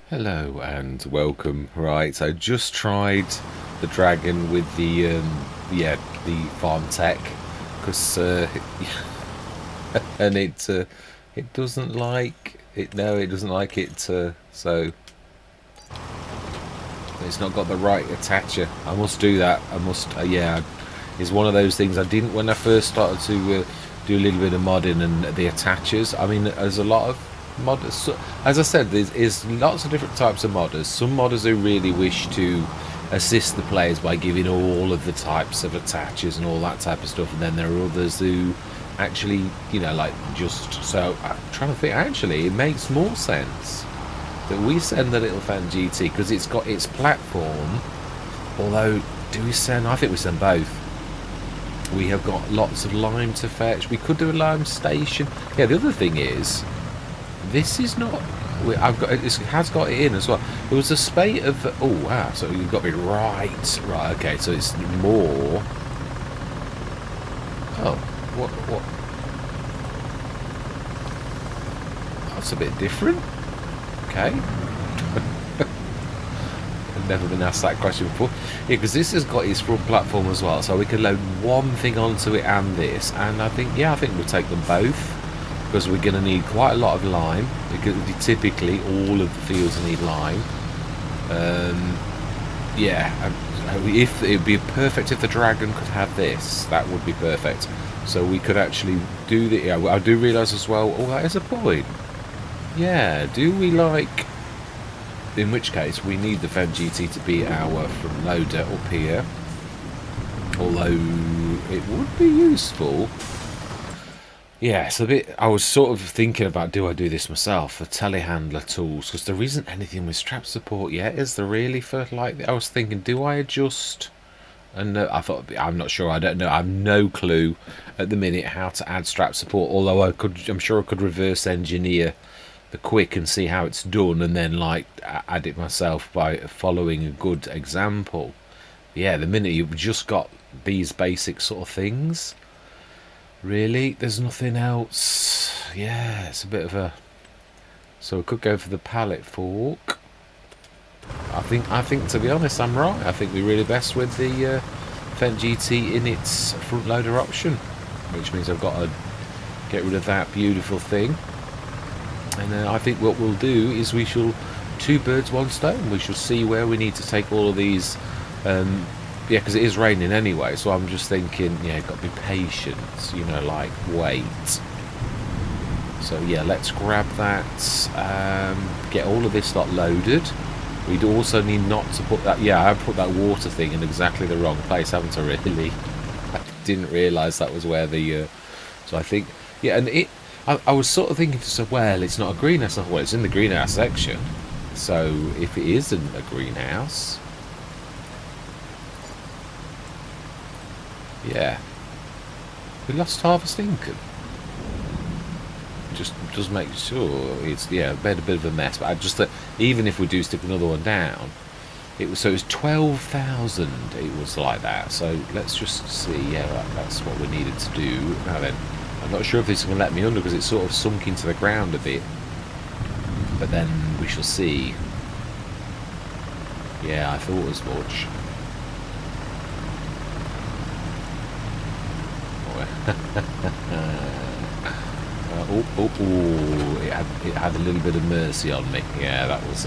Hello and welcome. Right, so just tried the dragon with the the farm tech because and it doesn't like it. No, it doesn't like it. So it's not got the right attacher. I must do that. I must. Yeah, it's one of those things I didn't when I first started to do a little bit of modding and the attachers. I mean, there's a lot of modders. So, as I said, there's lots of different types of modders. Some modders who really wish to assist the players by giving all of the types of attachers and all that type of stuff, and then there are others who actually, like just. So I'm trying to think. Actually, it makes more sense that we send the little fan GT because it's got its platform. Although, do we send? I think we send both. We have got lots of lime to fetch. We could do a lime station. Yeah, the other thing is, this is not. I've got. It has got it in as well. There was a spate of. Oh wow! So you've got me right. Right. Okay. So it's more. Oh, what? That's a bit different. Okay. I've never been asked that question before. Yeah, because this has got its front platform as well, so we can load one thing onto it and this, and I think we'll take them both because we're going to need quite a lot of lime because typically all of the fields need lime. Yeah, if it'd be perfect if the dragon could have this, that would be perfect. So we could actually do the. Yeah, I do realise as well. Oh, that is a point. Yeah, do we like? In which case, we need the Fen GT to be our front loader up here. Although it would be useful. Yeah, it's a bit. I was sort of thinking about, do I do this myself? The telehandler tools, because there isn't anything with strap support yet, is there really? For like, I was thinking, do I adjust? And I thought, I'm not sure. I don't know. I have no clue at the minute how to add strap support. Although I'm sure I could reverse engineer the quick and see how it's done, and then like add it myself by following a good example. Yeah, the minute you've just got these basic sort of things, really, there's nothing else. Yeah, it's a bit of a. So we could go for the pallet fork. I think to be honest, I'm right. I think we're really best with the Fendt GT in its front loader option, which means I've got to get rid of that beautiful thing. And I think what we'll do is we shall two birds one stone. We shall see where we need to take all of these. Yeah, because it is raining anyway. So I'm just thinking, yeah, got to be patient. Like wait. So yeah, let's grab that. Get all of this lot loaded. We'd also need not to put that. Yeah, I put that water thing in exactly the wrong place, haven't I? Really, I didn't realise that was where the. So I think, yeah, and it. I was sort of thinking to say, well, it's not a greenhouse. Well, it's in the greenhouse section. So if it isn't a greenhouse, yeah, we lost harvest income. Just make sure it's a bit of a mess. But I just thought, even if we do stick another one down, it was 12,000. It was like that. So let's just see. Yeah, that's what we needed to do. Now then. I'm not sure if this is going to let me under because it's sort of sunk into the ground a bit. But then we shall see. Yeah, I thought as much. It had a little bit of mercy on me. Yeah, that was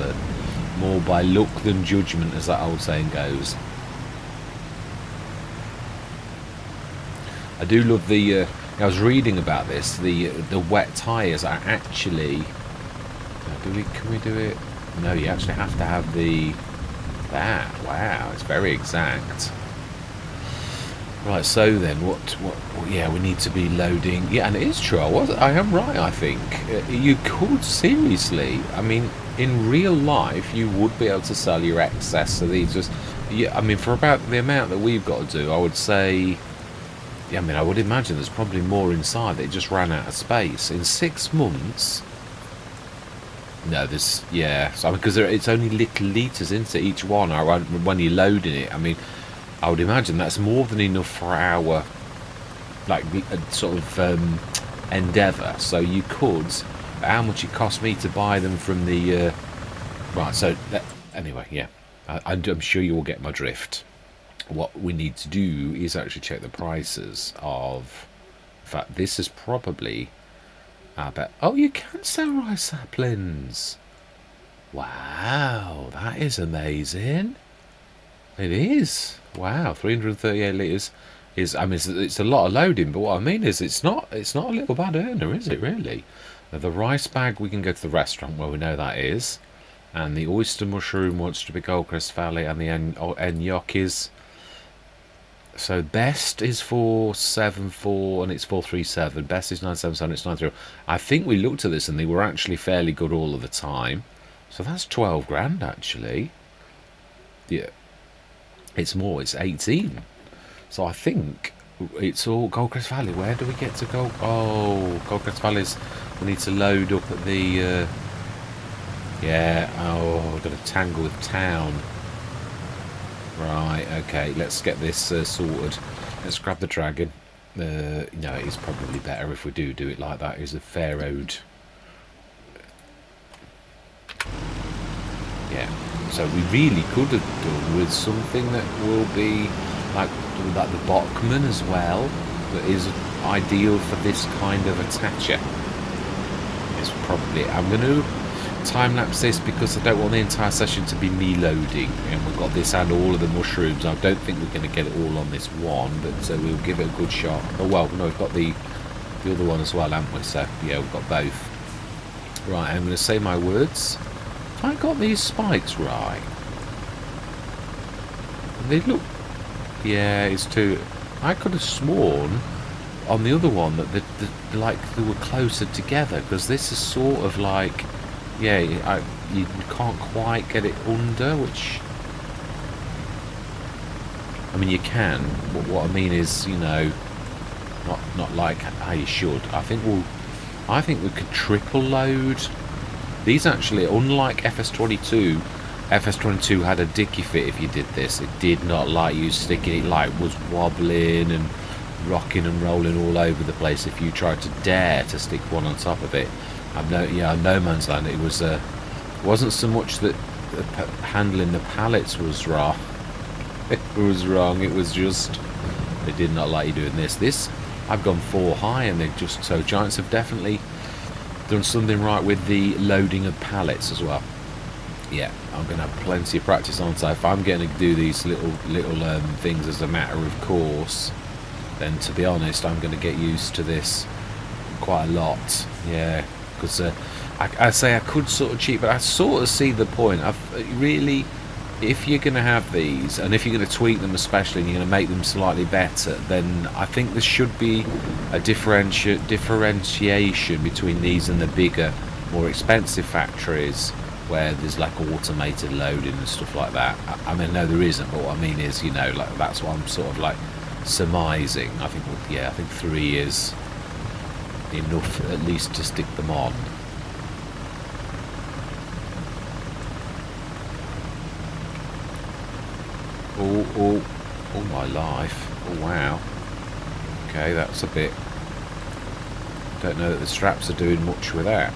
more by luck than judgment, as that old saying goes. I do love the... I was reading about this. The wet tyres are actually. Can we do it? No, you actually have to have that. Wow, it's very exact. Right. So then, what? Yeah, we need to be loading. Yeah, and it is true. I am right. I think you could seriously. I mean, in real life, you would be able to sell your excess. So these just. Yeah. I mean, for about the amount that we've got to do, I would say. I mean, I would imagine there's probably more inside. It just ran out of space in 6 months. No, there's So because it's only little litres into each one. Or when you're loading it, I mean, I would imagine that's more than enough for our like sort of endeavour. So you could. How much it cost me to buy them from the Right, so anyway, yeah, I'm sure you will get my drift. What we need to do is actually check the prices of. In fact, this is probably. I bet. Oh, you can sell rice saplings. Wow, that is amazing. It is. Wow, 338 litres is. I mean, it's a lot of loading, but what I mean is, it's not. It's not a little bad earner, is it? Really? The rice bag, we can go to the restaurant where we know that is. And the oyster mushroom wants to be Goldcrest Valley, and the gnocchis. So best is 474 and it's 437. Best is 977, it's 93. I think we looked at this and they were actually fairly good all of the time. So that's 12 grand actually. Yeah, it's more. It's 18. So I think it's all Goldcrest Valley. Where do we get to go? Oh, Goldcrest Valley's. We need to load up at the. Yeah, oh, I've got to tangle with town. Right, okay, let's get this sorted. Let's grab the dragon. No, it's probably better if we do it like that. It's a fair road. Yeah, so we really could have done with something that will be like the Bachmann as well, that is ideal for this kind of attacher. It's probably, I'm going to time-lapse this because I don't want the entire session to be me loading, and we've got this and all of the mushrooms. I don't think we're going to get it all on this one, but we'll give it a good shot. Oh well, no, we've got the other one as well, haven't we? So yeah, we've got both. Right, I'm going to say my words. Have I got these spikes right? They look, yeah, it's two. I could have sworn on the other one that like they were closer together, because this is sort of like, yeah, you can't quite get it under, which, I mean, you can, but what I mean is, not like how you should. I think we could triple load these actually. Unlike FS22, FS22 had a dicky fit if you did this. It did not like you sticking it, like was wobbling and rocking and rolling all over the place if you tried to dare to stick one on top of it. No Man's Land. It wasn't so much that handling the pallets was wrong. It was wrong. It was just they did not like you doing this. I've gone 4 high, and they've just so Giants have definitely done something right with the loading of pallets as well. Yeah, I'm going to have plenty of practice on. So if I'm going to do these little things as a matter of course, then to be honest, I'm going to get used to this quite a lot. Yeah. Because I say I could sort of cheat, but I sort of see the point. Really, if you're going to have these, and if you're going to tweak them especially, and you're going to make them slightly better, then I think there should be a differentiation between these and the bigger, more expensive factories where there's like automated loading and stuff like that. I mean, no, there isn't, but what I mean is, like that's what I'm sort of like surmising. I think, I think 3 is enough at least to stick them on. Oh my life. Oh wow. Okay, that's a bit, don't know that the straps are doing much with that.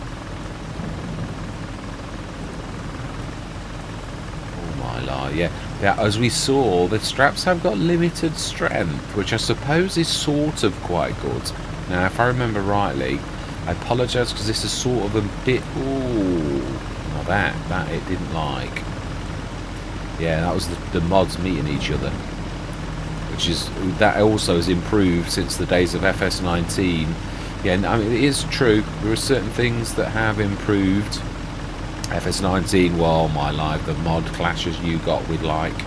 Oh my life. Yeah, as we saw, the straps have got limited strength, which I suppose is sort of quite good. Now, if I remember rightly, I apologise because this is sort of a bit... Ooh, now that it didn't like. Yeah, that was the mods meeting each other. That also has improved since the days of FS19. Yeah, I mean, it is true. There are certain things that have improved. FS19, well, my life, the mod clashes you got with, like...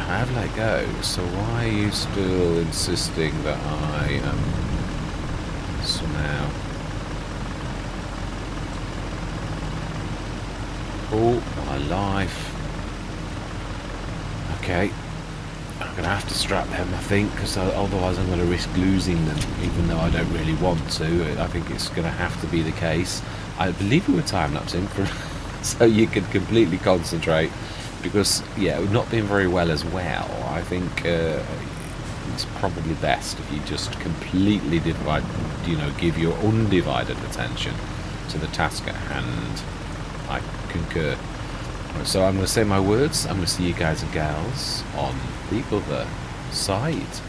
I have let go, so why are you still insisting that I am somehow... Oh, my life. Okay, I'm going to have to strap them, I think, because otherwise I'm going to risk losing them, even though I don't really want to. I think it's going to have to be the case. I believe we were time-lapsing so you could completely concentrate. Because, yeah, not being very well as well, I think it's probably best if you just completely divide give your undivided attention to the task at hand. I concur. Right, so I'm going to say my words. I'm going to see you guys and gals on the other side.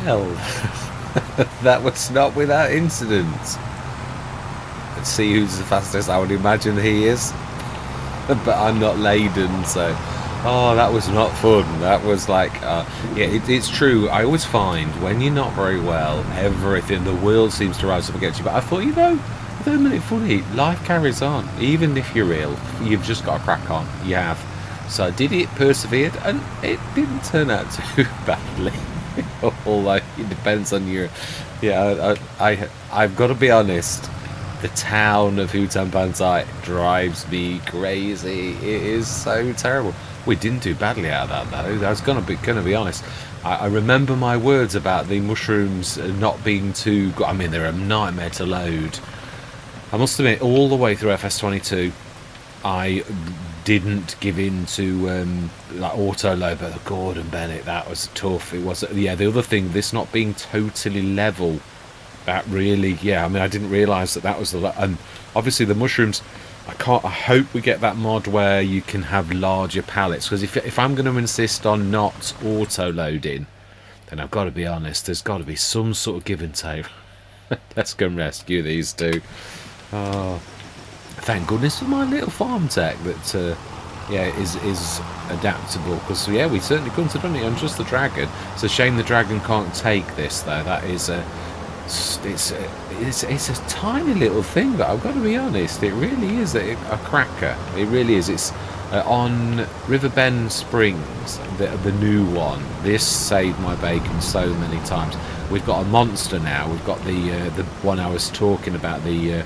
Well, that was not without incident. Let's see who's the fastest. I would imagine he is. But I'm not laden, so... Oh, that was not fun. That was like... yeah, it's true. I always find when you're not very well, everything, the world seems to rise up against you. But I thought, you know, wait a minute, funny, life carries on. Even if you're ill, you've just got to crack on. You have. So I did it, persevered, and it didn't turn out too badly. Although it depends on your... Yeah, I've got to be honest. The town of Hutan Pantai drives me crazy. It is so terrible. We didn't do badly out of that though. I was gonna be honest. I remember my words about the mushrooms not being too good. I mean, they're a nightmare to load. I must admit, all the way through FS22, I didn't give in to like auto load, but the Gordon Bennett, that was tough. It was, yeah. The other thing, this not being totally level. That really, yeah, I mean, I didn't realise that was the... And obviously the mushrooms, I hope we get that mod where you can have larger pallets, because if I'm going to insist on not auto-loading, then I've got to be honest, there's got to be some sort of give and take. Let's go and rescue these two. Oh, thank goodness for my little farm tech that, yeah, is adaptable, because, yeah, we certainly couldn't have done it on just the dragon. It's a shame the dragon can't take this, though. That is a... It's a tiny little thing, but I've got to be honest, it really is a cracker. It really is. It's on Riverbend Springs, the new one. This saved my bacon so many times. We've got a monster now. We've got the one I was talking about. No,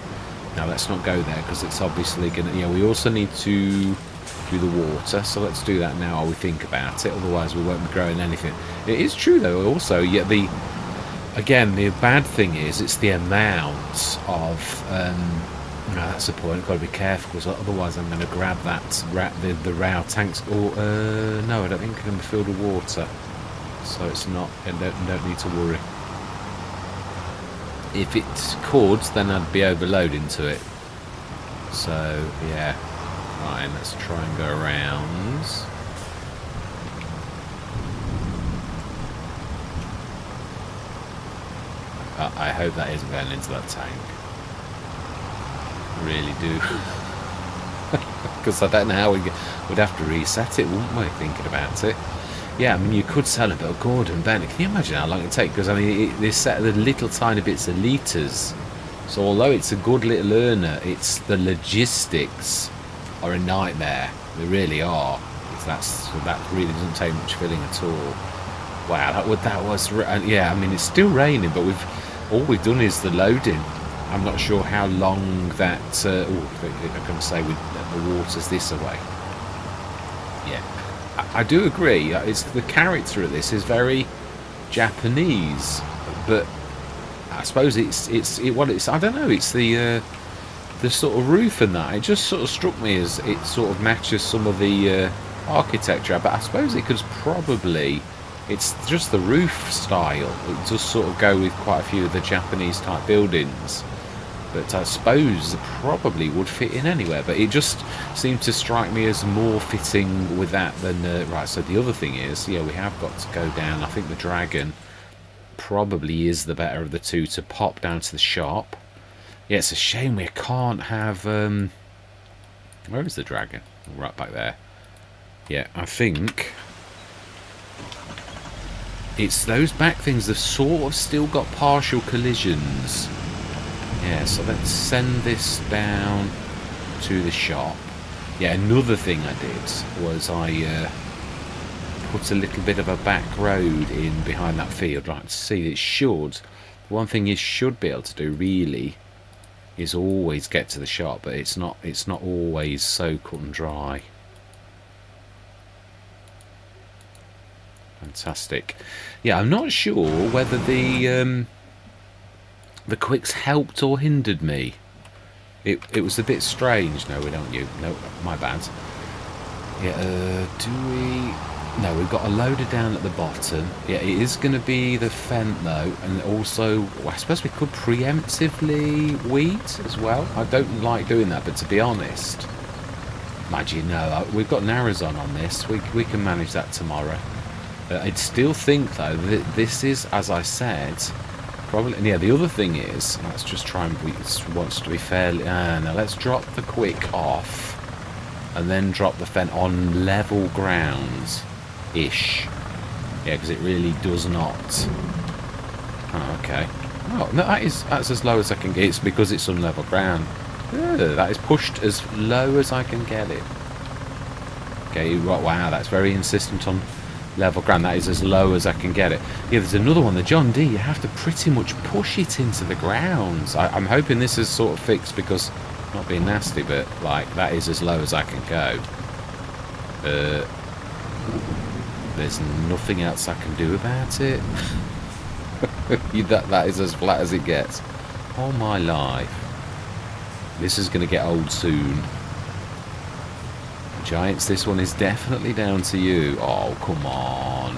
let's not go there, because it's obviously gonna... Yeah, we also need to do the water, so let's do that now while we think about it. Otherwise, we won't be growing anything. It is true though. Also, yeah, again, the bad thing is it's the amount of... no, that's the point. I've got to be careful, because otherwise I'm going to grab that the raw tanks. Or no, I don't think it can be filled with water, so it's not. I don't need to worry. If it could, then I'd be overloading to it. So yeah, Right, let's try and go around. I hope that isn't going into that tank. I really do. Because I don't know how we'd have to reset it, wouldn't we, thinking about it. Yeah, I mean, you could sell a bit of Gordon Bennett. Can you imagine how long it'd take? Because, I mean, they set the little tiny bits of litres. So although it's a good little earner, it's the logistics are a nightmare. They really are. That really doesn't take much filling at all. Wow, that was yeah. I mean, it's still raining, but all we've done is the loading. I'm not sure how long that. I'm going to say the water's this away. Yeah, I do agree. It's the character of this is very Japanese, but I suppose it's I don't know. It's the sort of roof and that. It just sort of struck me as it sort of matches some of the architecture. But I suppose it could probably. It's just the roof style. It does sort of go with quite a few of the Japanese type buildings. But I suppose it probably would fit in anywhere. But it just seemed to strike me as more fitting with that than... right, so the other thing is, yeah, we have got to go down. I think the Dragon probably is the better of the two to pop down to the shop. Yeah, it's a shame we can't have... where is the Dragon? Right back there. Yeah, I think... it's those back things that sort of still got partial collisions. Yeah, so let's send this down to the shop. Yeah, another thing I did was I put a little bit of a back road in behind that field. Right, to see it should. One thing you should be able to do really is always get to the shop, but it's not always so cut and dry. Fantastic. Yeah, I'm not sure whether the quicks helped or hindered me. It was a bit strange. No, we don't. No, my bad. Yeah. Do we? No, we've got a loader down at the bottom. Yeah, it is going to be the Fent though, and also I suppose we could preemptively weed as well. I don't like doing that, but to be honest, imagine no, we've got Narazon on this. We can manage that tomorrow. I'd still think though that this is, as I said, probably. And yeah, the other thing is, let's just try and wants to be fairly. Now let's drop the quick off, and then drop the Fent on level grounds, ish. Yeah, because it really does not. Oh, okay. Oh no, that's as low as I can get. It's because it's on level ground. That is pushed as low as I can get it. Okay, wow, that's very insistent on level ground. That is as low as I can get it. Yeah, there's another one, the John D. You have to pretty much push it into the grounds. I'm hoping this is sort of fixed because, not being nasty, but like that is as low as I can go. There's nothing else I can do about it. that is as flat as it gets. Oh my life. This is going to get old soon. Giants, this one is definitely down to you. Oh, come on.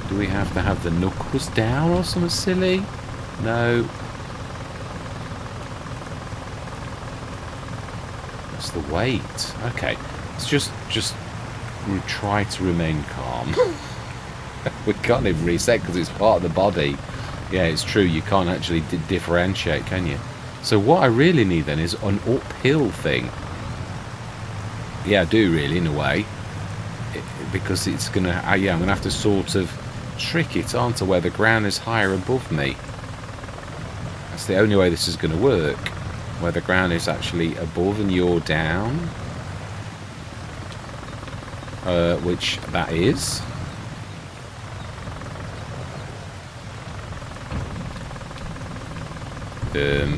Do we have to have the knuckles down or something silly? No. That's the weight. Okay. Let's just try to remain calm. We can't even reset because it's part of the body. Yeah, it's true. You can't actually differentiate, can you? So what I really need then is an uphill thing. Yeah, I do really, in a way, because it's gonna. Yeah, I'm gonna have to sort of trick it onto where the ground is higher above me. That's the only way this is gonna work. Where the ground is actually above and you're down, which that is.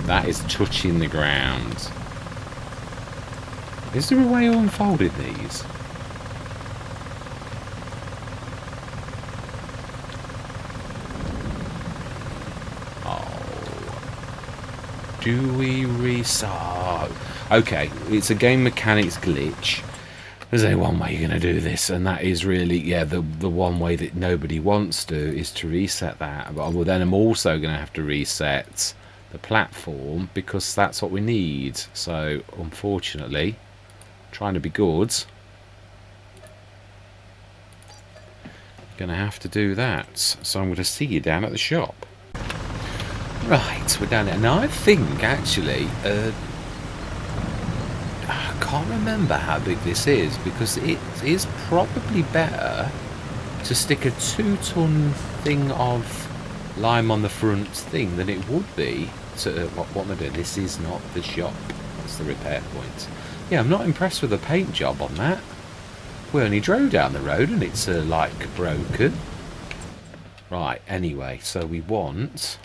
That is touching the ground. Is there a way of unfolding these? Oh. Do we restart? Okay, it's a game mechanics glitch. There's only one way you're going to do this, and that is really, yeah, the one way that nobody wants to is to reset that. But well, then I'm also going to have to reset the platform, because that's what we need. So unfortunately, trying to be good, gonna have to do that. So I'm going to see you down at the shop. Right, we're down there now. I think actually I can't remember how big this is, because it is probably better to stick a 2-ton thing of lime on the front thing than it would be to what am I doing? This is not the shop, it's the repair point. Yeah, I'm not impressed with the paint job on that. We only drove down the road and it's like broken. Right, anyway, so we want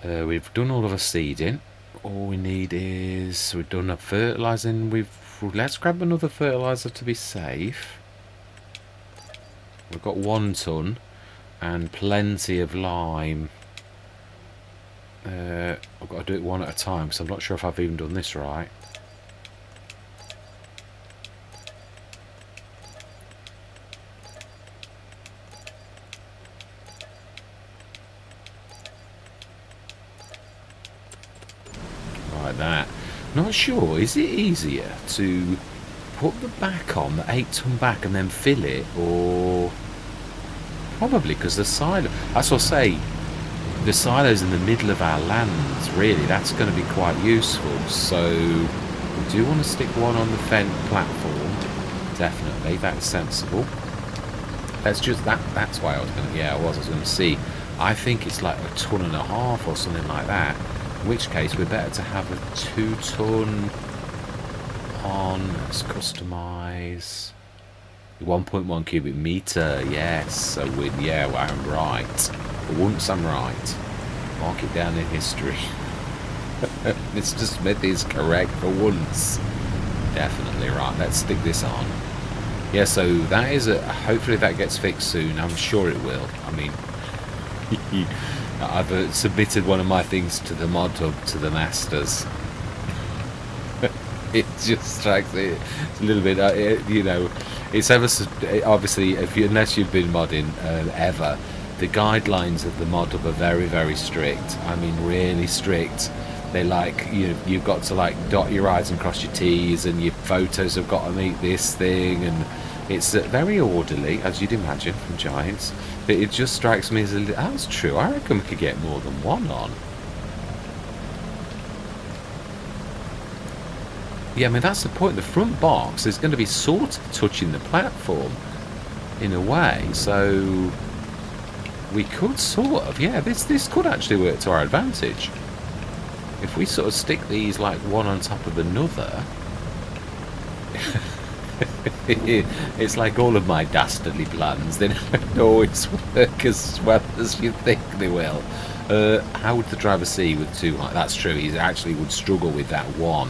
we've done all of our seeding. All we need is, we've done a fertilising. Let's grab another fertiliser to be safe. We've got 1 ton and plenty of lime. I've got to do it one at a time because I'm not sure if I've even done this right. Like that. Not sure, is it easier to put the back on, the 8-ton back, and then fill it, or probably because the silo, that's what I say, the silo's in the middle of our lands, really, that's going to be quite useful. So we do want to stick one on the fence platform, definitely, that's sensible. That's just that's why I was going to, I was going to see, I think it's like 1.5 tons or something like that, in which case we're better to have a 2-ton on. Let's customize 1.1 cubic meter. Yes, so I'm right. For once I'm right. Mark it down in history. Mr. Smith is correct for once. Definitely right. Let's stick this on. Yeah, so that is hopefully that gets fixed soon. I'm sure it will. I mean, I've submitted one of my things to the mod hub, to the masters. It just strikes me, it's a little bit, it's ever, obviously, unless you've been modding ever, the guidelines of the mod hub are very, very strict. I mean, really strict. They like, you've got to like dot your I's and cross your T's, and your photos have got to meet this thing, and it's very orderly, as you'd imagine from Giants. But it just strikes me as that's true. I reckon we could get more than one on. Yeah, I mean, that's the point. The front box is going to be sort of touching the platform in a way, so we could sort of, this could actually work to our advantage. If we sort of stick these like one on top of another, it's like all of my dastardly plans, they don't always work as well as you think they will. How would the driver see with 2 height? That's true, he actually would struggle with that one,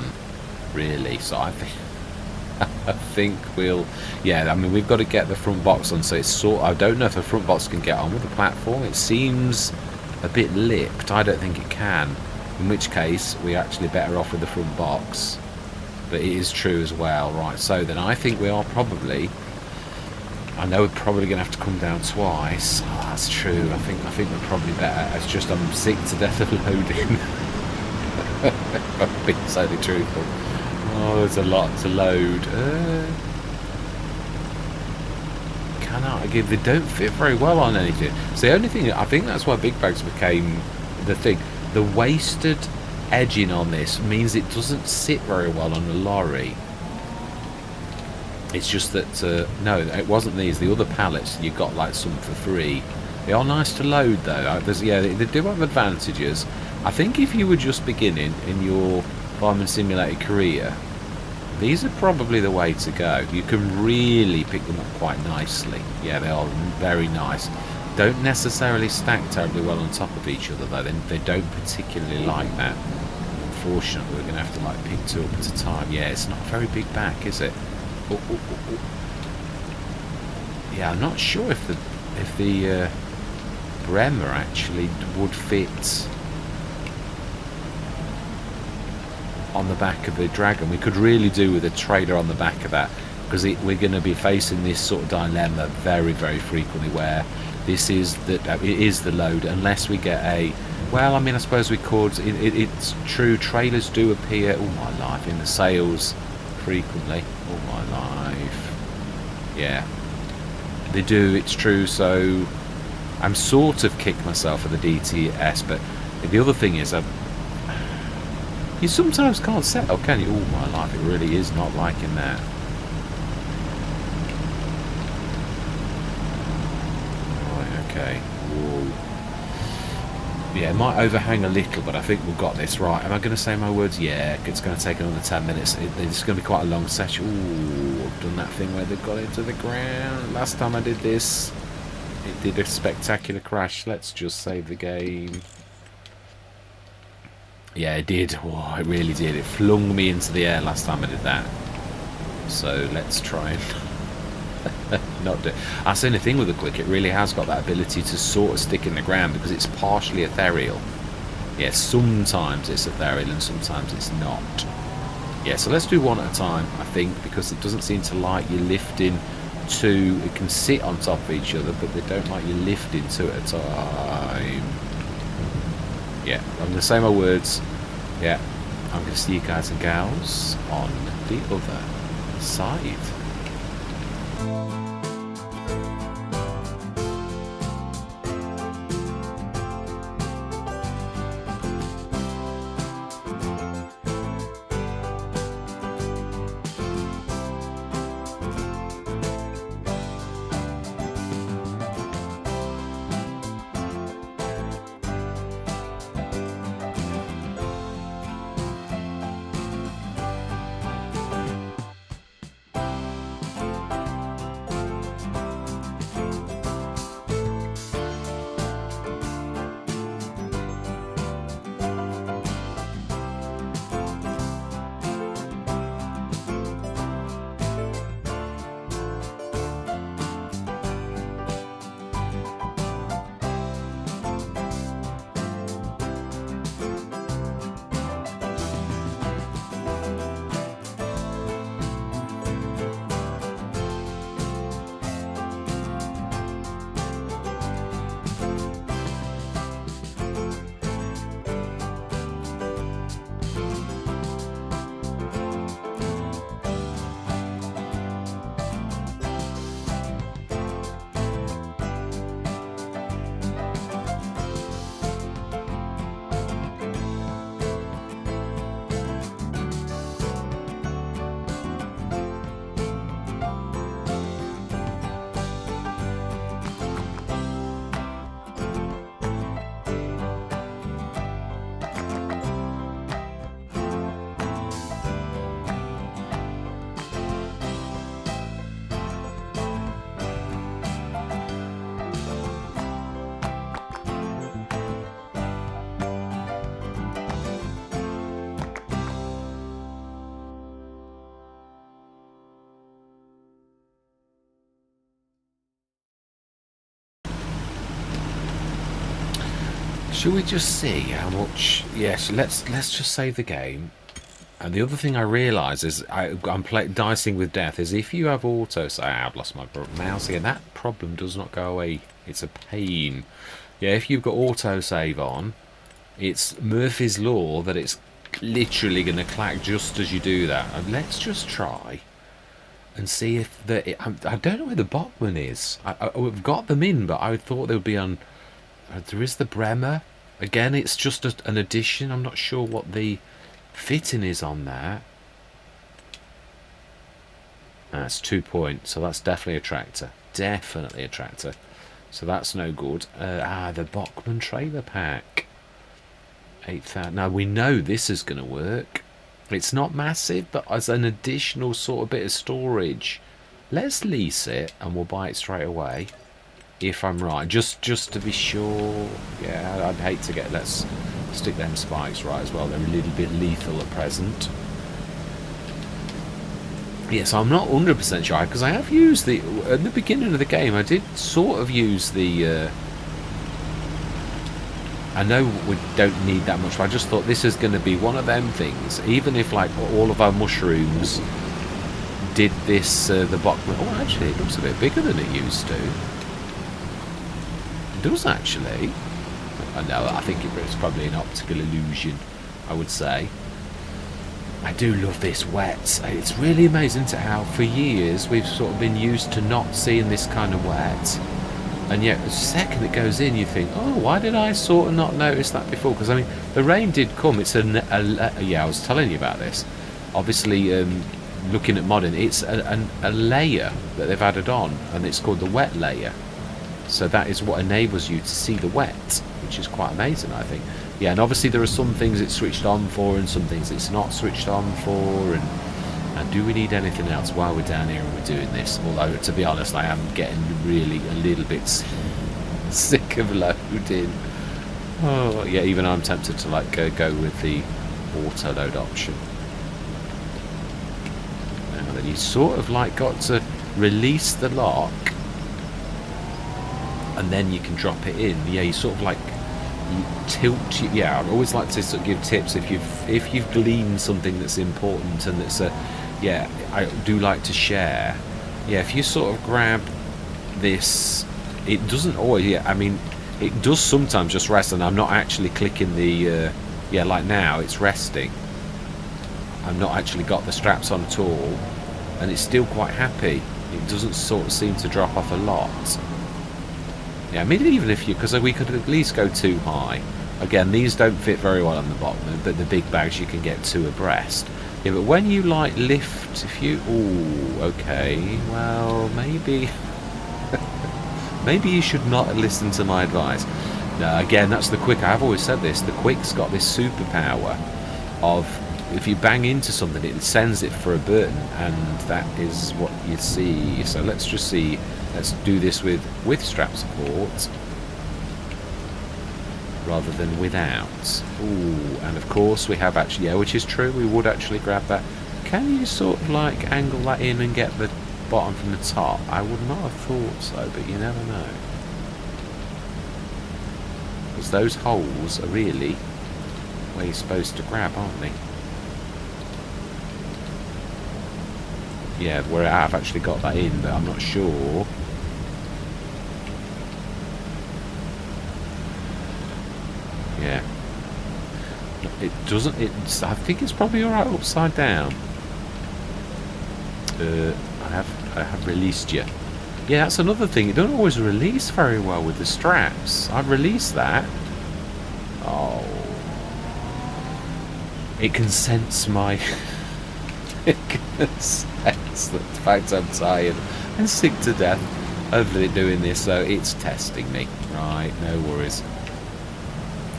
really. So I think we'll, I mean, we've got to get the front box on, so it's I don't know if the front box can get on with the platform. It seems a bit lipped. I don't think it can, in which case we're actually better off with the front box. But it is true as well. Right, so then I think we are probably, I know we're probably going to have to come down twice. Oh, that's true. I think we're probably better. It's just I'm sick to death of loading. I'm being totally truthful. Oh, there's a lot to load. Cannot give. They don't fit very well on anything. So the only thing, I think that's why big bags became the thing. The wasted edging on this means it doesn't sit very well on a lorry. It's just that no, it wasn't these. The other pallets you got like some for free. They are nice to load though. They do have advantages. I think if you were just beginning in your Farming Simulator career, these are probably the way to go. You can really pick them up quite nicely. Yeah, they are very nice. Don't necessarily stack terribly well on top of each other though. They don't particularly like that. Unfortunately, we're going to have to like pick 2 up at a time. Yeah, it's not a very big back, is it? Oh. Yeah, I'm not sure if the Bremer actually would fit on the back of the Dragon. We could really do with a trailer on the back of that. because we're going to be facing this sort of dilemma very, very frequently, where this is it is the load, unless we get a, well, I mean, I suppose we could, it's true, trailers do appear, all my life, in the sales frequently, all my life, yeah, they do, it's true. So I'm sort of kicked myself for the DTS, but the other thing is, you sometimes can't settle, can you? All my life, it really is not liking that. Right, okay. Whoa. Yeah, it might overhang a little, but I think we've got this right. Am I going to say my words? Yeah, it's going to take another 10 minutes. It's going to be quite a long session. Ooh, I've done that thing where they've got into the ground. Last time I did this, it did a spectacular crash. Let's just save the game. Yeah, it did. Oh, it really did. It flung me into the air last time I did that. So let's try and not do. That's the only thing with the Quick. It really has got that ability to sort of stick in the ground because it's partially ethereal. Yeah, sometimes it's ethereal and sometimes it's not. Yeah, so let's do one at a time, I think, because it doesn't seem to like you lifting two. It can sit on top of each other, but they don't like you lifting two at a time. Yeah, I'm going to say my words. Yeah, I'm going to see you guys and gals on the other side. Should we just see how much? Yes, let's just save the game. And the other thing I realise is I'm dicing with death. Is if you have auto save, I've lost my mouse here. That problem does not go away. It's a pain. Yeah, if you've got auto save on, it's Murphy's law that it's literally going to clack just as you do that. And let's just try and see if I don't know where the Bachmann is. We've got them in, but I thought they would be on. There is the Bremer. Again, it's just an addition. I'm not sure what the fitting is on there. That's 2 points, so that's definitely a tractor. Definitely a tractor. So that's no good. The Bachmann trailer pack. 8,000. Now we know this is going to work. It's not massive, but as an additional sort of bit of storage. Let's lease it and we'll buy it straight away. If I'm right, just to be sure. Yeah, I'd hate to get. Let's stick them spikes right as well. They're a little bit lethal at present. Yes, I'm not 100% sure because I have used at the beginning of the game. I did sort of use the. I know we don't need that much, but I just thought this is going to be one of them things. Even if like all of our mushrooms did this, the box. Oh, actually, it looks a bit bigger than it used to. It does actually. I know. I think it's probably an optical illusion, I would say. I do love this wet. It's really amazing to how for years we've sort of been used to not seeing this kind of wet. And yet the second it goes in, you think, oh, why did I sort of not notice that before? Because, I mean, the rain did come. It's yeah, I was telling you about this. Obviously, looking at modding, it's a layer that they've added on, and it's called the wet layer. So that is what enables you to see the wet, which is quite amazing, I think. Yeah, and obviously there are some things it's switched on for and some things it's not switched on for. And do we need anything else while we're down here and we're doing this? Although, to be honest, I am getting really a little bit sick of loading. Oh, yeah, even I'm tempted to like go with the auto load option. Now then, you sort of like got to release the lock, and then you can drop it in. Yeah, you sort of like you tilt. Yeah, I always like to sort of give tips if you've gleaned something that's important and that's a. Yeah, I do like to share. Yeah, if you sort of grab this, it doesn't always. Yeah, I mean, it does sometimes just rest, and I'm not actually clicking the. Yeah, like now it's resting. I've not actually got the straps on at all, and it's still quite happy. It doesn't sort of seem to drop off a lot. Yeah, I mean, even if you, because we could at least go too high. Again, these don't fit very well on the bottom, but the big bags you can get two abreast. Yeah, but when you like lift, if you, oh, okay, well, maybe, maybe you should not listen to my advice. No, again, that's the Quick. I've always said this. The Quick's got this superpower of if you bang into something, it sends it for a burn, and that is what you see. So let's just see. Let's do this with strap support rather than without. Ooh, and of course we have actually, yeah, which is true, we would actually grab that. Can you sort of like angle that in and get the bottom from the top? I would not have thought so, but you never know. Because those holes are really where you're supposed to grab, aren't they? Yeah, where I've actually got that in, but I'm not sure. Yeah. It doesn't, I think it's probably alright upside down. I have released you. Yeah, that's another thing. It don't always release very well with the straps. I've released that. Oh. It can sense my... it can sense the fact I'm tired and sick to death of it doing this, so it's testing me. Right, no worries.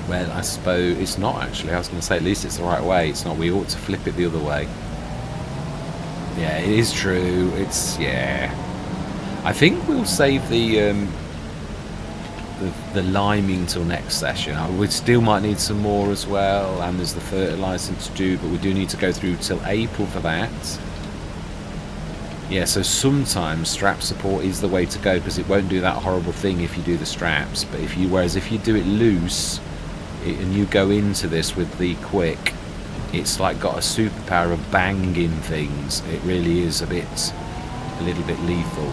Well, I suppose it's not actually. I was going to say at least it's the right way. It's not. We ought to flip it the other way. Yeah, it is true. It's, yeah. I think we'll save the liming till next session. We still might need some more as well, and there's the fertilising to do, but we do need to go through till April for that. Yeah, so sometimes strap support is the way to go because it won't do that horrible thing if you do the straps. But whereas if you do it loose and you go into this with the Quick, it's like got a superpower of banging things. It really is a little bit lethal.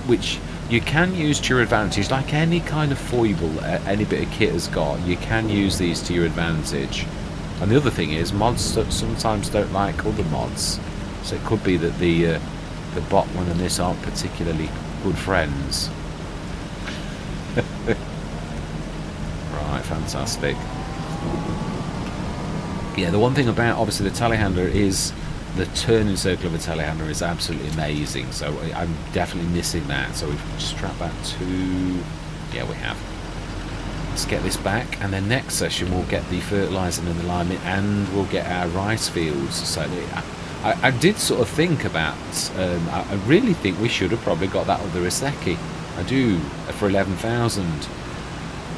Which you can use to your advantage, like any kind of foible any bit of kit has got. You can use these to your advantage. And the other thing is, mods sometimes don't like other mods. So it could be that the bot one and this aren't particularly good friends. Right, fantastic. Yeah, the one thing about obviously the telehandler is the turning circle of a telehandler is absolutely amazing. So I'm definitely missing that. So we've strapped that to, yeah, we have. Let's get this back, and then next session we'll get the fertilising and alignment, and we'll get our rice fields. So I did sort of think about, I really think we should have probably got that other Iseki. I do, for 11,000.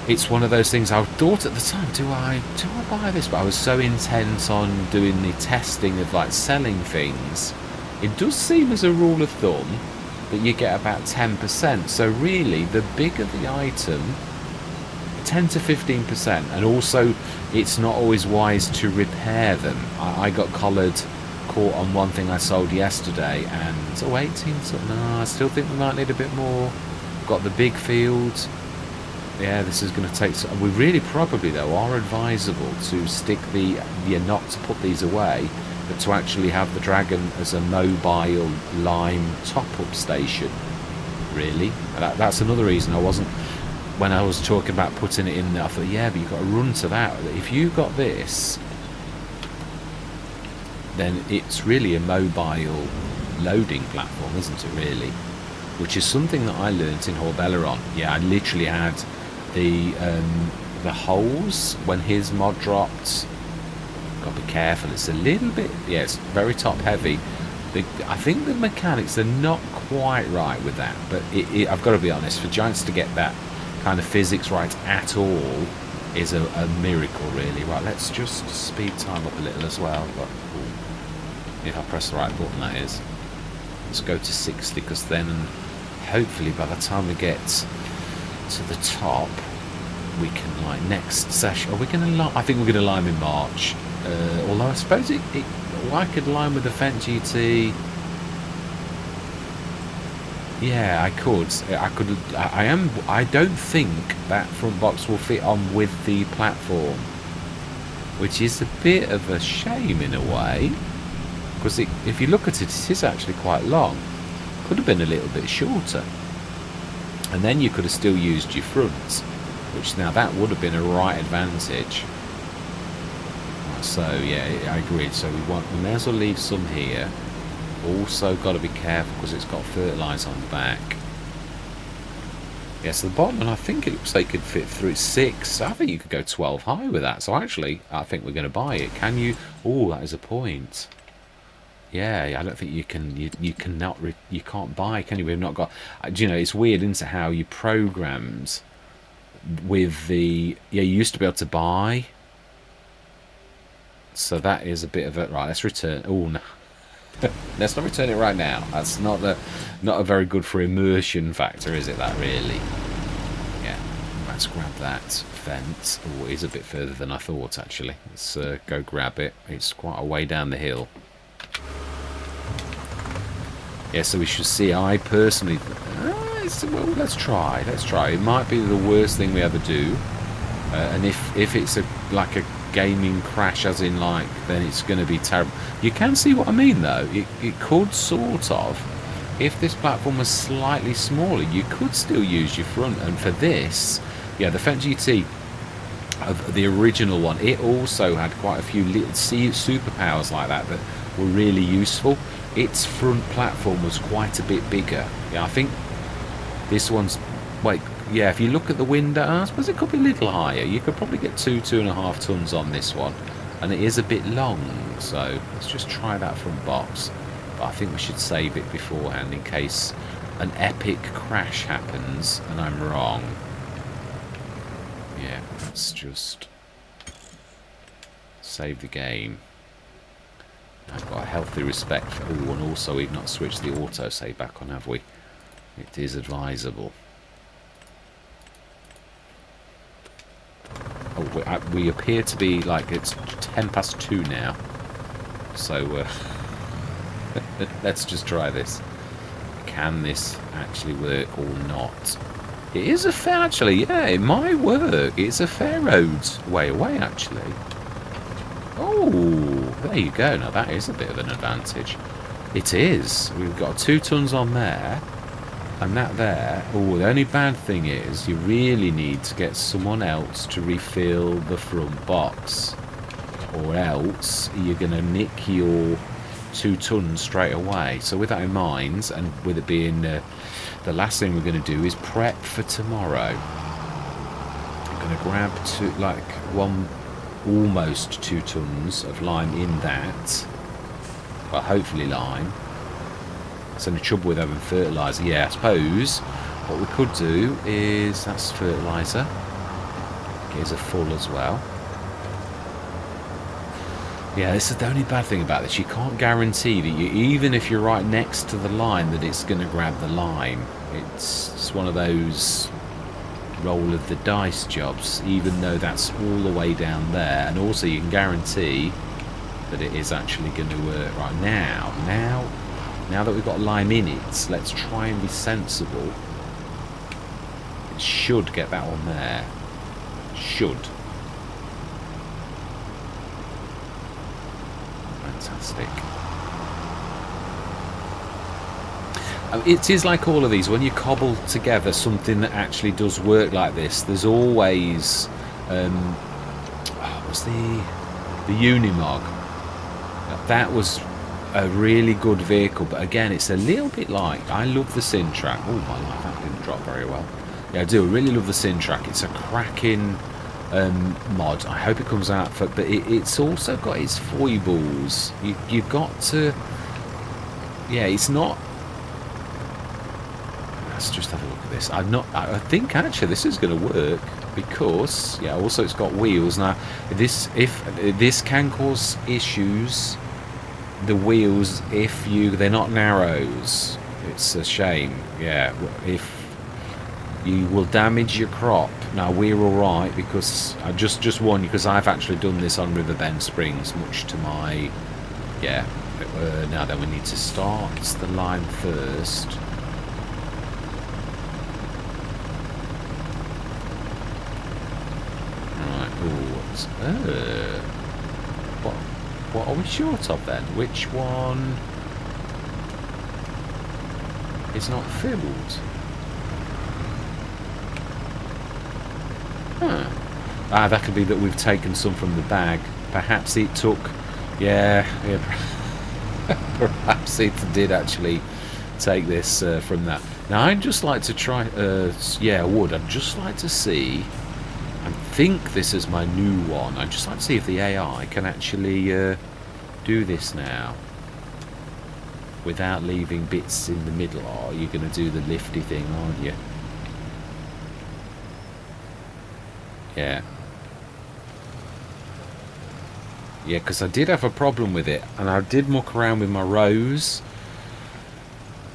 It's one of those things I thought at the time, do I buy this? But I was so intent on doing the testing of like selling things. It does seem as a rule of thumb that you get about 10%. So really, the bigger the item, 10 to 15%. And also, it's not always wise to repair them. I got collared caught on one thing I sold yesterday, and oh, 18. So, no, I still think we might need a bit more. Got the big field. Yeah, this is going to take. We really probably though are advisable to stick the not to put these away, but to actually have the Dragon as a mobile lime top-up station. Really, that's another reason I wasn't. When I was talking about putting it in there, I thought, yeah, but you've got to run to that. If you've got this, then it's really a mobile loading platform, isn't it, really? Which is something that I learnt in Horbelleron. Yeah, I literally had the holes when his mod dropped. Got to be careful, it's a little bit, yeah, it's very top heavy. I think the mechanics are not quite right with that, but I've got to be honest, for Giants to get that kind of physics right at all is a miracle, really. Right, let's just speed time up a little as well. But, if I press the right button, that is. Let's go to 60, because then hopefully by the time we get to the top, we can, like, next session. Are we going to? I think we're going to lime in March. Although I suppose I could lime with the Fendt GT. Yeah, I could. I don't think that front box will fit on with the platform, which is a bit of a shame in a way, because if you look at it, it is actually quite long. Could have been a little bit shorter, and then you could have still used your front, which now that would have been a right advantage. So yeah, I agree. So we may as well leave some here. Also got to be careful because it's got fertiliser on the back. Yes, the bottom, and I think it looks like it could fit through 6. I think you could go 12 high with that. So actually, I think we're going to buy it. Can you? Oh, that is a point. Yeah, I don't think you can. You cannot. You can't buy, can you? We've not got. Do you know? It's weird, isn't it? How you programmed with the. Yeah, you used to be able to buy. So that is a bit of a right. Let's return. Oh no. Let's not return it right now. That's not a very good for immersion factor, is it? That really? Yeah. Let's grab that fence. Oh, it is a bit further than I thought, actually. Let's go grab it. It's quite a way down the hill. Yeah, so we should see. I personally, well, let's try. Let's try. It might be the worst thing we ever do, and if it's like a gaming crash, as in like, then it's going to be terrible. You can see what I mean, though. It could sort of, if this platform was slightly smaller, you could still use your front. And for this, yeah, the Fendt GT, of the original one, it also had quite a few little superpowers like that were really useful. Its front platform was quite a bit bigger. Yeah, I think this one's, wait, yeah, if you look at the window, I suppose it could be a little higher. You could probably get 2.5 tons on this one, and it is a bit long. So let's just try that front box. But I think we should save it beforehand in case an epic crash happens and I'm wrong. Yeah, let's just save the game. I've got a healthy respect for. Oh, and also we've not switched the auto save back on, have we? It is advisable. Oh, we appear to be like it's 2:10 now. So let's just try this. Can this actually work or not? It is a fair, actually, yeah, it might work. It's a fair road way away, actually. Oh, there you go. Now that is a bit of an advantage. It is. We've got 2 tons on there. And that there, oh, the only bad thing is you really need to get someone else to refill the front box, or else you're going to nick your 2 tons straight away. So with that in mind, and with it being the last thing we're going to do is prep for tomorrow. I'm going to grab almost 2 tons of lime in that. Well, hopefully lime. So the trouble with having fertiliser, yeah, I suppose what we could do is, that's fertiliser, here's a full as well. Yeah, this is the only bad thing about this, you can't guarantee that even if you're right next to the line, that it's going to grab the lime. It's one of those roll of the dice jobs, even though that's all the way down there. And also you can guarantee that it is actually going to work. Right, now that we've got lime in it, let's try and be sensible. It should get that on there. Should. Fantastic. It is like all of these, when you cobble together something that actually does work like this, there's always what's the Unimog. That was a really good vehicle, but again, it's a little bit like, I love the Sintrack. Oh my life, that didn't drop very well. Yeah, I do, I really love the Sintrack. It's a cracking mod. I hope it comes out for, but it's also got its foibles. You've got to, yeah, it's not. Let's just have a look at this. I think actually this is going to work because, yeah, also it's got wheels. Now if this can cause issues, the wheels, if they're not narrows, it's a shame. Yeah, if you will damage your crop. Now we're all right because I just warn you, because I've actually done this on Riverbend Springs, much to my, yeah. Now then, we need to start the line first. What are we short of then? Which one is not filled? Huh. Ah, that could be that we've taken some from the bag. Perhaps it took, yeah. Perhaps it did actually take this from that. Now I'd just like to try, yeah, I would. I'd just like to see. I think this is my new one. I'd just like to see if the AI can actually do this now without leaving bits in the middle. Oh, you're going to do the lifty thing, aren't you? Yeah. Yeah, because I did have a problem with it, and I did muck around with my rows,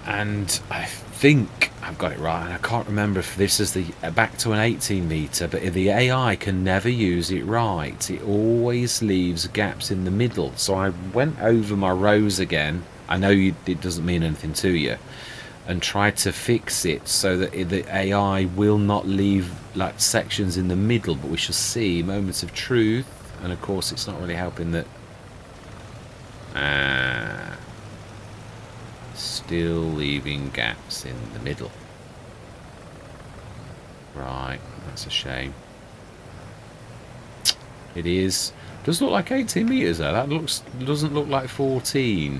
and I think I've got it right, and I can't remember if this is the back to an 18 meter, but the AI can never use it right. It always leaves gaps in the middle. So I went over my rows again. I know it doesn't mean anything to you, and tried to fix it so that the AI will not leave like sections in the middle. But we shall see. Moments of truth, and of course it's not really helping that. Still leaving gaps in the middle. Right, that's a shame. It is. Does look like 18 meters though. That doesn't look like 14.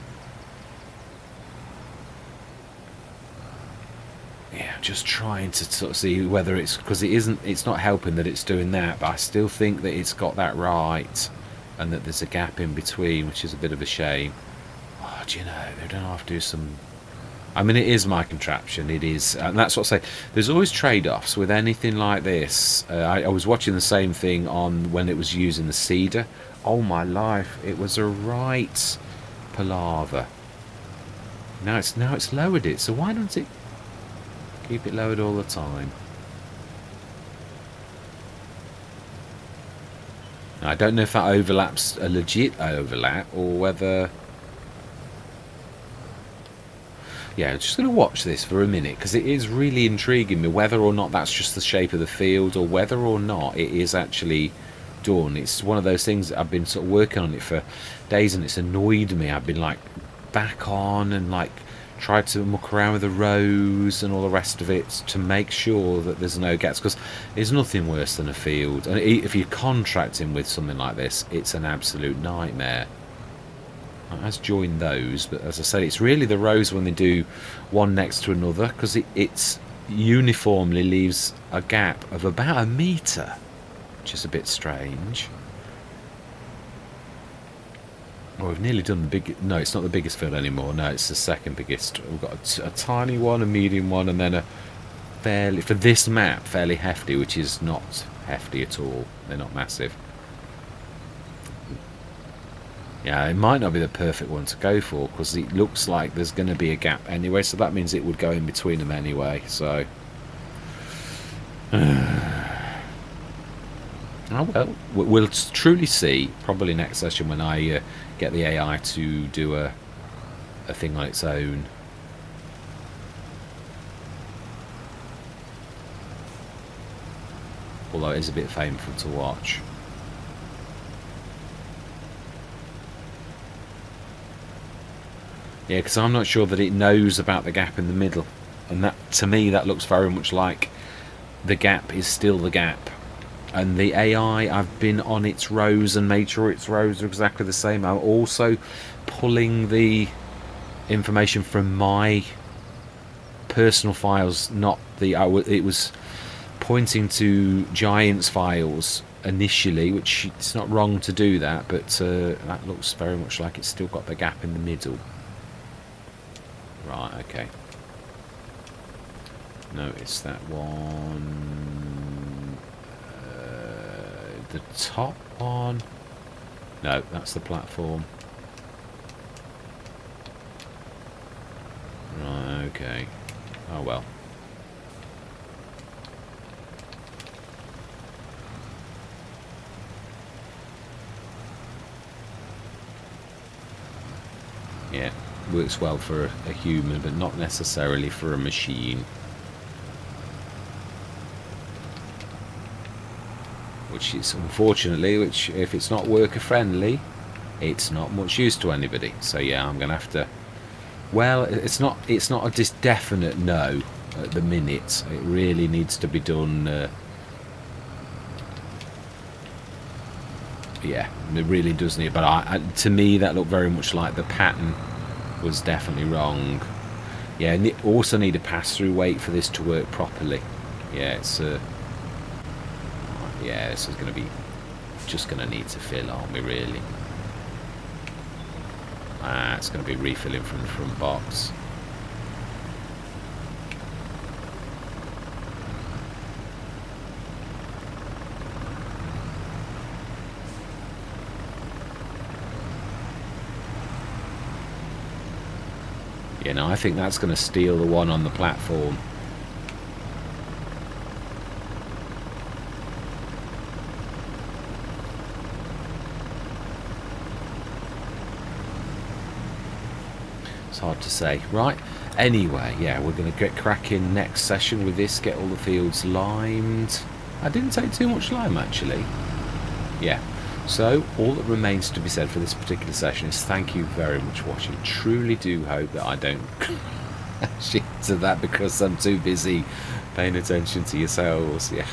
Yeah, I'm just trying to sort of see whether it's, because it's not helping that it's doing that, but I still think that it's got that right, and that there's a gap in between, which is a bit of a shame. Oh, do you know, they're going to have to do some. I mean, it is my contraption, it is, and that's what I say. There's always trade-offs with anything like this. I was watching the same thing on when it was using the cedar. Oh my life, it was a right palaver. Now it's lowered it, so why don't it keep it lowered all the time? Now, I don't know if that overlaps a legit overlap or whether. Yeah, I'm just going to watch this for a minute because it is really intriguing me whether or not that's just the shape of the field or whether or not it is actually done. It's one of those things that I've been sort of working on it for days, and it's annoyed me. I've been like back on and like tried to muck around with the rows and all the rest of it to make sure that there's no gaps, because there's nothing worse than a field. And if you're contracting with something like this, it's an absolute nightmare. It has joined those, but as I said, it's really the rows when they do one next to another, because it's uniformly leaves a gap of about a metre, which is a bit strange. Well, we've nearly done the big. No, it's not the biggest field anymore. No, it's the second biggest. We've got a tiny one, a medium one, and then a fairly, for this map, fairly hefty, which is not hefty at all. They're not massive. Yeah, it might not be the perfect one to go for because it looks like there's going to be a gap anyway, so that means it would go in between them anyway, so Oh well, we'll truly see probably next session when I get the AI to do a thing on its own. Although it is a bit painful to watch. Yeah, because I'm not sure that it knows about the gap in the middle. And that, to me, that looks very much like the gap is still the gap. And the AI, I've been on its rows and made sure its rows are exactly the same. I'm also pulling the information from my personal files, not the... it was pointing to Giant's files initially, which it's not wrong to do that, but that looks very much like it's still got the gap in the middle. Right, okay. No, it's that one. The top one. No, that's the platform. Right, okay. Oh well. Yeah, works well for a human, but not necessarily for a machine. Which is unfortunately, which if it's not worker friendly, it's not much use to anybody. So yeah, I'm gonna have to. Well, it's not a definite no at the minute. It really needs to be done. Yeah, it really does need. But to me, that looked very much like the pattern was definitely wrong. Yeah, and it also need a pass-through weight for this to work properly. Yeah, it's yeah, this is going to be just going to need to fill, aren't we, really? It's going to be refilling from the front box. You know, I think that's going to steal the one on the platform. Hard to say. Right, anyway, yeah, we're going to get cracking next session with this, get all the fields limed. I didn't take too much lime, actually. Yeah, so all that remains to be said for this particular session is thank you very much for watching. Truly do hope that I don't crash into that because I'm too busy paying attention to yourselves. Yeah.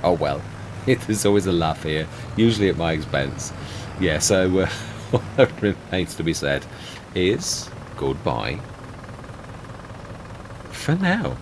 Oh well, there's always a laugh here, usually at my expense. Yeah, so all that remains to be said is goodbye for now.